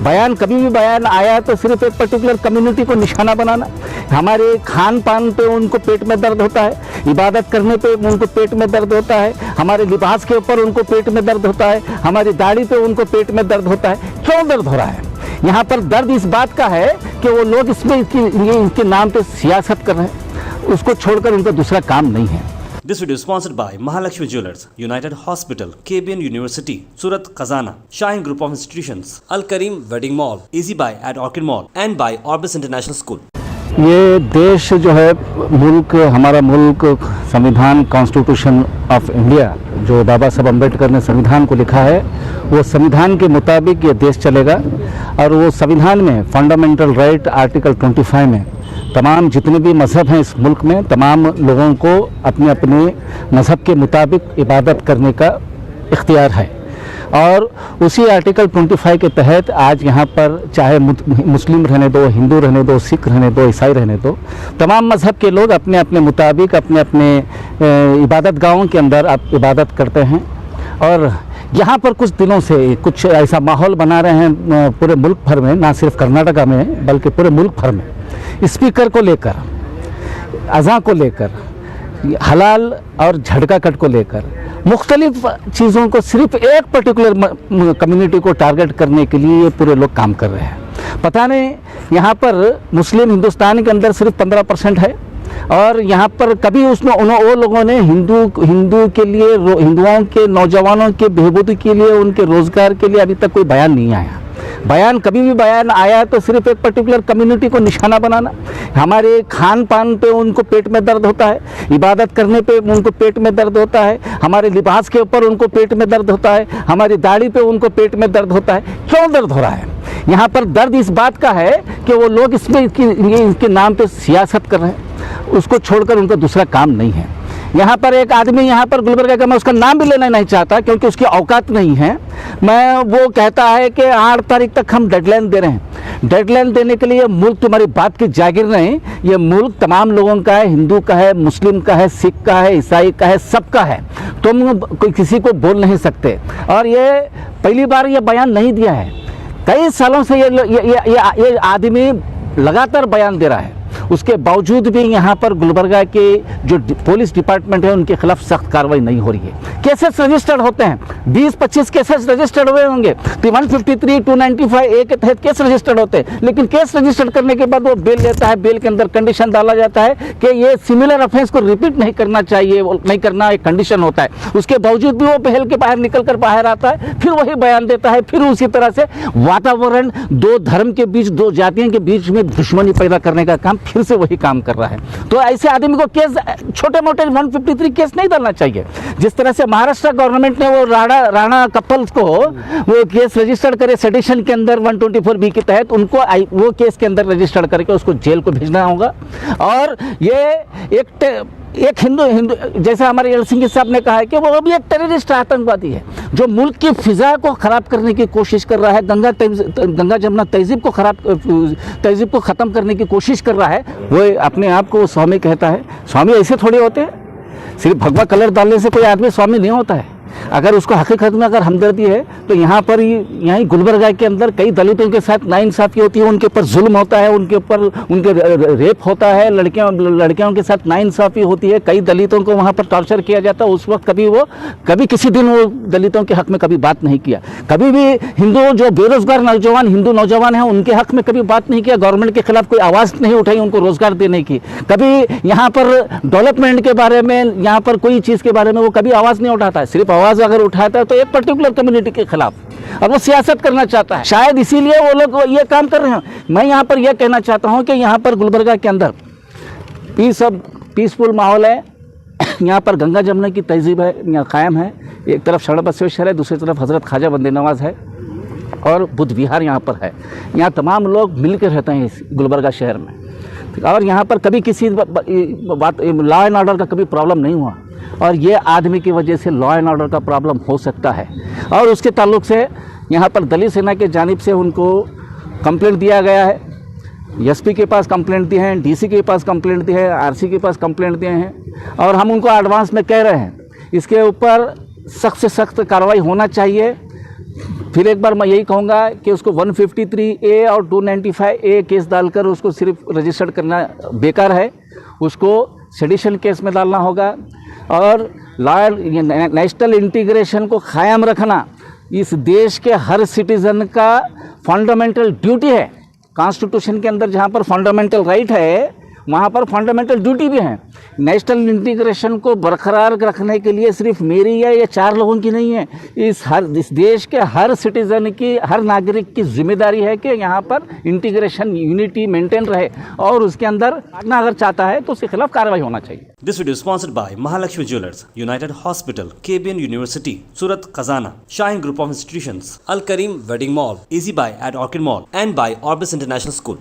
बयान कभी भी बयान आया तो सिर्फ एक पर्टिकुलर कम्युनिटी को निशाना बनाना। हमारे खान पान पे उनको पेट में दर्द होता है, इबादत करने पे उनको पेट में दर्द होता है, हमारे लिबास के ऊपर उनको पेट में दर्द होता है, हमारी दाढ़ी पे उनको पेट में दर्द होता है। क्यों दर्द हो रहा है? यहाँ पर दर्द इस बात का है कि वो लोग इसमें इसके नाम पे सियासत कर रहे हैं, उसको छोड़कर उनका दूसरा काम नहीं है। This video is sponsored by Mahalakshmi Jewelers, United Hospital, KBN University, Surat Khazana, Shine Group of Institutions, Al Karim Wedding Mall, Easy Buy at Orchid Mall, and by Orbis International School. ये देश जो है, मुल्क, हमारा मुल्क, संविधान, constitution of India जो बाबा साहब अम्बेडकर ने संविधान को लिखा है, वो संविधान के मुताबिक ये देश चलेगा। और वो संविधान में फंडामेंटल राइट आर्टिकल 25 में तमाम जितने भी मज़हब हैं इस मुल्क में, तमाम लोगों को अपने अपने मज़हब के मुताबिक इबादत करने का इख्तियार है। और उसी आर्टिकल 25 के तहत आज यहाँ पर चाहे मुस्लिम रहने दो, हिंदू रहने दो, सिख रहने दो, ईसाई रहने दो, तमाम मज़हब के लोग अपने अपने मुताबिक अपने अपने इबादत गाहों के अंदर इबादत करते हैं। और यहाँ पर कुछ दिनों से कुछ ऐसा माहौल बना रहे हैं पूरे मुल्क भर में, ना सिर्फ कर्नाटका में बल्कि पूरे मुल्क भर में, स्पीकर को लेकर, अज़ां को लेकर, हलाल और झटका कट को लेकर, मुख्तलिफ चीज़ों को सिर्फ एक पर्टिकुलर कम्युनिटी को टारगेट करने के लिए ये पूरे लोग काम कर रहे हैं। पता नहीं यहाँ पर मुस्लिम हिंदुस्तान के अंदर सिर्फ 15% है, और यहाँ पर कभी उसमें वो लोगों ने हिंदू के लिए, हिंदुओं के नौजवानों के बहबूदी के लिए, उनके रोज़गार के लिए अभी तक कोई बयान नहीं आया। बयान कभी भी बयान आया तो सिर्फ एक पर्टिकुलर कम्युनिटी को निशाना बनाना। हमारे खान पान पे उनको पेट में दर्द होता है, इबादत करने पे उनको पेट में दर्द होता है, हमारे लिबास के ऊपर उनको पेट में दर्द होता है, हमारी दाढ़ी पे उनको पेट में दर्द होता है। क्यों दर्द हो रहा है? यहाँ पर दर्द इस बात का है कि वो लोग इसमें इसके नाम पे सियासत कर रहे हैं, उसको छोड़कर उनका दूसरा काम नहीं है। यहाँ पर एक आदमी यहाँ पर गुलबर्गा का, मैं उसका नाम भी लेना नहीं चाहता क्योंकि उसकी औकात नहीं है, वो कहता है कि 8 तारीख तक हम डेडलाइन दे रहे हैं। डेडलाइन देने के लिए मुल्क तुम्हारी बात की जागीर नहीं, ये मुल्क तमाम लोगों का है, हिंदू का है, मुस्लिम का है, सिख का है, ईसाई का है, सबका है। तुम कोई किसी को बोल नहीं सकते। और ये पहली बार ये बयान नहीं दिया है, कई सालों से ये आदमी लगातार बयान दे रहा है। उसके बावजूद भी यहाँ पर गुलबर्गा के जो पुलिस डिपार्टमेंट है उनके खिलाफ सख्त कार्रवाई नहीं हो रही है। केसेस रजिस्टर्ड होते हैं, 20-25 केसेस रजिस्टर्ड हुए होंगे, 153, 295 ए के तहत केस रजिस्टर्ड होते हैं, लेकिन केस रजिस्टर्ड करने के बाद वो बेल लेता है। बेल के अंदर कंडीशन डाला जाता है कि ये सिमिलर ऑफेंस को रिपीट नहीं करना चाहिए, नहीं करना एक कंडीशन होता है। उसके बावजूद भी वो बेल के बाहर निकल कर बाहर आता है, फिर वही बयान देता है, फिर उसी तरह से वातावरण, दो धर्म के बीच, दो जातियों के बीच में दुश्मनी पैदा करने का काम फिर से वही काम कर रहा है। तो ऐसे आदमी को केस, छोटे मोटे 153 केस नहीं डालना चाहिए। जिस तरह से महाराष्ट्र गवर्नमेंट ने वो राणा कपल्स को वो केस रजिस्टर्ड करे सेडिशन के अंदर 124B के तहत, उनको वो केस के अंदर रजिस्टर्ड करके उसको जेल को भेजना होगा। और ये एक हिंदू जैसे हमारे एलसिंगी साहब ने कहा है कि वो भी एक टेररिस्ट आतंकवादी है जो मुल्क की फिजा को ख़राब करने की कोशिश कर रहा है, गंगा जमुना तहजीब को ख़त्म करने की कोशिश कर रहा है। वो अपने आप को स्वामी कहता है। स्वामी ऐसे थोड़े होते हैं, सिर्फ भगवा कलर डालने से कोई आदमी स्वामी नहीं होता है। अगर उसको हकीकत में अगर हमदर्दी है तो यहाँ पर यहीं गुलबर्गा के अंदर कई दलितों के साथ नाइंसाफ़ी होती है, उनके ऊपर जुल्म होता है, उनके ऊपर उनके रेप होता है, लड़कियों के साथ नाइंसाफ़ी होती है, कई दलितों को वहाँ पर टॉर्चर किया जाता है। उस वक्त कभी किसी दिन वो दलितों के हक़ में कभी बात नहीं किया। कभी भी हिंदू जो बेरोज़गार नौजवान, हिंदू नौजवान हैं, उनके हक़ में कभी बात नहीं किया। गवर्नमेंट के खिलाफ कोई आवाज़ नहीं उठाई उनको रोज़गार देने की। कभी यहाँ पर डेवलपमेंट के बारे में, यहाँ पर कोई चीज़ के बारे में वो कभी आवाज़ नहीं उठाता है। सिर्फ आवाज़ अगर उठाता है तो एक पर्टिकुलर कम्युनिटी के खिलाफ, और वो सियासत करना चाहता है। शायद इसीलिए वो लोग ये काम कर रहे हैं। मैं यहाँ पर यह कहना चाहता हूँ कि यहाँ पर गुलबर्गा के अंदर पीसफुल माहौल है। यहाँ पर गंगा जमुना की तहजीब है, यहाँ कायम है। एक तरफ शरण बसवेश्वर है, दूसरी तरफ हज़रत ख्वाजा बंदे नवाज़ है, और बुद्ध विहार यहाँ पर है। यहाँ तमाम लोग मिलकर रहते हैं इस गुलबर्गा शहर में। और यहाँ पर कभी किसी बात लॉ एंड ऑर्डर का कभी प्रॉब्लम नहीं हुआ, और ये आदमी की वजह से लॉ एंड ऑर्डर का प्रॉब्लम हो सकता है। और उसके ताल्लुक से यहाँ पर दलित सेना के जानिब से उनको कंप्लेंट दिया गया है, एसपी के पास कंप्लेंट दी है, डीसी के पास कंप्लेंट दी है, आरसी के पास कंप्लेंट दिए हैं, और हम उनको एडवांस में कह रहे हैं इसके ऊपर सख्त से सख्त कार्रवाई होना चाहिए। फिर एक बार मैं यही कहूँगा कि उसको 153A और 295A केस डालकर उसको सिर्फ रजिस्टर्ड करना बेकार है, उसको सेडिशन केस में डालना होगा। और नेशनल इंटीग्रेशन को कायम रखना इस देश के हर सिटीज़न का फंडामेंटल ड्यूटी है। कॉन्स्टिट्यूशन के अंदर जहाँ पर फंडामेंटल राइट है वहाँ पर फंडामेंटल ड्यूटी भी है। नेशनल इंटीग्रेशन को बरकरार रखने के लिए सिर्फ मेरी या ये 4 लोगों की नहीं है, इस देश के हर सिटीज़न की, हर नागरिक की जिम्मेदारी है कि यहाँ पर इंटीग्रेशन यूनिटी मेंटेन रहे और उसके अंदर भागना अगर चाहता है तो उसके खिलाफ कार्रवाई होना चाहिए। This video is sponsored by Mahalakshmi Jewelers, United Hospital, KBN University, Surat Khazana, Shine Group of Institutions, Al Karim Wedding Mall, Easy Buy at Orchid Mall, and by Orbis International School.